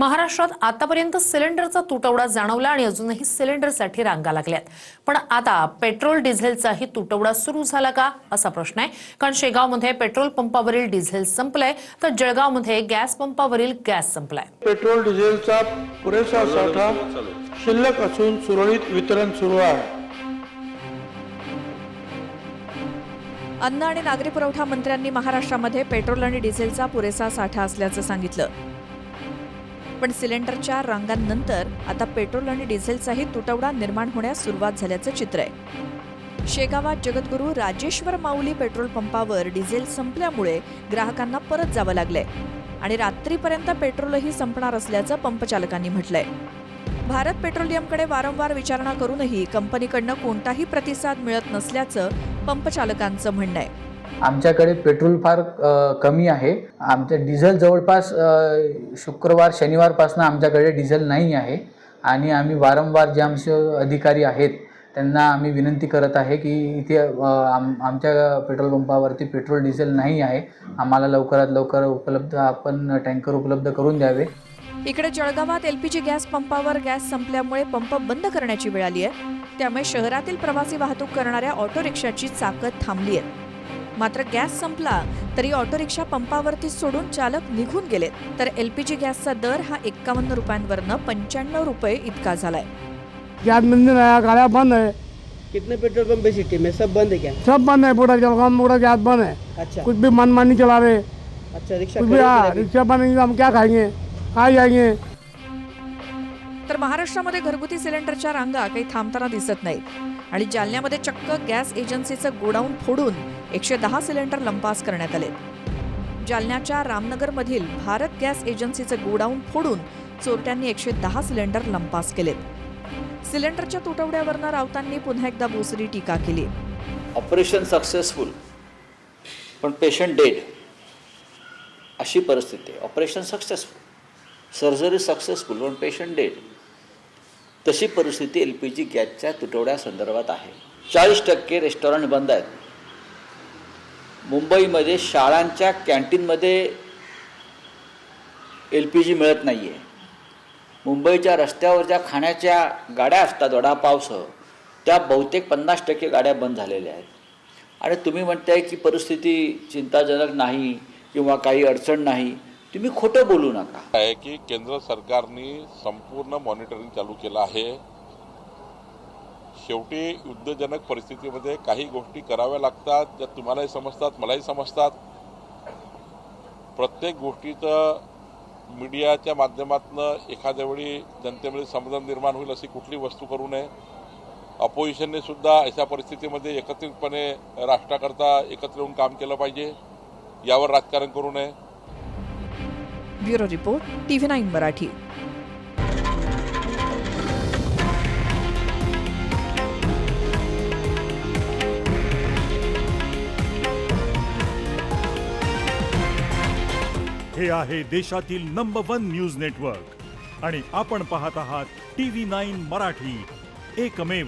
महाराष्ट्रात आतापर्यंत सिलेंडरचा तुटवडा जाणवला आणि अजूनही सिलेंडरसाठी रांगा लागल्यात। पण आता पेट्रोल डिझेलचाही तुटवडा सुरू झाला का असा प्रश्न आहे। कारण शेगावमध्ये पेट्रोल पंपावरील डिझेल संपलंय तर जळगावमध्ये गॅस पंपावरील गॅस संपलाय। पेट्रोल डिझेलचा पुरेसा साठा शिल्लक असून सुरळीत वितरण सुरू आहे। अन्न आणि नागरी पुरवठा मंत्र्यांनी महाराष्ट्रामध्ये पेट्रोल आणि डिझेलचा पुरेसा साठा असल्याचं सांगितलं। पण सिलेंडरच्या रांगांनंतर आता पेट्रोल आणि डिझेलचाही तुटवडा निर्माण होण्यास सुरुवात झाल्याचं चित्र आहे। शेगावात जगद्गुरू राजेश्वर माऊली पेट्रोल पंपावर डिझेल संपल्यामुळे ग्राहकांना परत जावं लागलंय आणि रात्रीपर्यंत पेट्रोलही संपणार असल्याचं पंपचालकांनी म्हटलंय। भारत पेट्रोलियमकडे वारंवार विचारणा करूनही कंपनीकडनं कोणताही प्रतिसाद मिळत नसल्याचं पंपचालकांचं म्हणणं आहे। आमच्याकडे पेट्रोल फार कमी आहे। आमच्या डिझेल जवळपास शुक्रवार शनिवारपासून आमच्याकडे डिझेल नाही आहे आणि आम्ही वारंवार जे आमचे अधिकारी आहेत त्यांना आम्ही विनंती करत आहे की इथे आमच्या पेट्रोल पंपावरती पेट्रोल डिझेल नाही आहे, आम्हाला लवकरात लवकर आपण टँकर उपलब्ध करून द्यावे। इकडे जळगावात एलपीजी गॅस पंपावर गॅस संपल्यामुळे पंप बंद करण्याची वेळ आली आहे। त्यामुळे शहरातील प्रवासी वाहतूक करणाऱ्या ऑटो रिक्षाची चाकं थांबली आहेत। मात्र गॅस संपला तरी ऑटो रिक्षा पंपावरती सोडून चालक निघून गेलेत। तर एलपीजी गॅसचा दर हा 51 रुपयांवरनं 95 रुपये इतका झालाय। गैस मिलने नया गाड़ा बंद है। कितने पेट्रोल पंप है सिटी में? सब बंद है क्या? सब बंद है, पूरा जलगांव पूरा गैस बंद है। अच्छा कुछ भी मनमानी चला रहे। अच्छा रिक्शा कुछ भी रिक्शा बंद है, हम क्या खाएंगे, कहाँ जाएंगे। तर महाराष्ट्रामध्ये घरगुती सिलेंडरच्या रांगा काही थांबताना दिसत नाहीत आणि जालन्यामध्ये चक्क गॅस एजन्सीचं गोडाऊन फोडून 110 सिलेंडर लंपास करण्यात आले। जालन्याच्या रामनगरमधील भारत गॅस एजन्सीचं गोडाऊन फोडून चोरट्यांनी 110 सिलेंडर लंपास केलेत। सिलेंडरच्या तुटवड्यावरनं राऊतांनी पुन्हा एकदा बोसरी टीका केली। ऑपरेशन सक्सेसफुल पण पेशंट डेड अशी परिस्थिती आहे। ऑपरेशन सक्सेसफुल, सर्जरी सक्सेसफुल पण पेशंट डेड, तशी परिस्थिती एलपीजी गॅसच्या तुटवड्यासंदर्भात आहे। 40% रेस्टॉरंट बंद आहेत। मुंबईमध्ये शाळांच्या कॅन्टीनमध्ये एलपीजी मिळत नाही आहे। मुंबईच्या रस्त्यावर ज्या खाण्याच्या गाड्या असतात वडापावसह त्या बहुतेक 50% गाड्या बंद झालेल्या आहेत। आणि तुम्ही म्हणताय की परिस्थिती चिंताजनक नाही किंवा काही अडचण नाही, तुम्ही खोटं बोलू नका। आहे की केंद्र सरकारने संपूर्ण मॉनिटरिंग चालू केलं आहे। शेवटी युद्धजनक परिस्थितीमध्ये काही गोष्टी कराव्या लागतात, ज्या तुम्हालाही समजतात मलाही समजतात। प्रत्येक गोष्टीचं मीडियाच्या माध्यमातून एखाद्या वेळी जनतेमध्ये समाधान निर्माण होईल अशी कुठली वस्तू करू नये। अपोजिशनने सुद्धा अशा परिस्थितीमध्ये एकत्रितपणे राष्ट्राकरता एकत्र येऊन काम केलं पाहिजे, यावर राजकारण करू नये। Bureau report TV9 Marathi. हे आहे देशातील नंबर 1 न्यूज नेटवर्क आणि आपण पाहत आहात TV9 मराठी, एकमेव।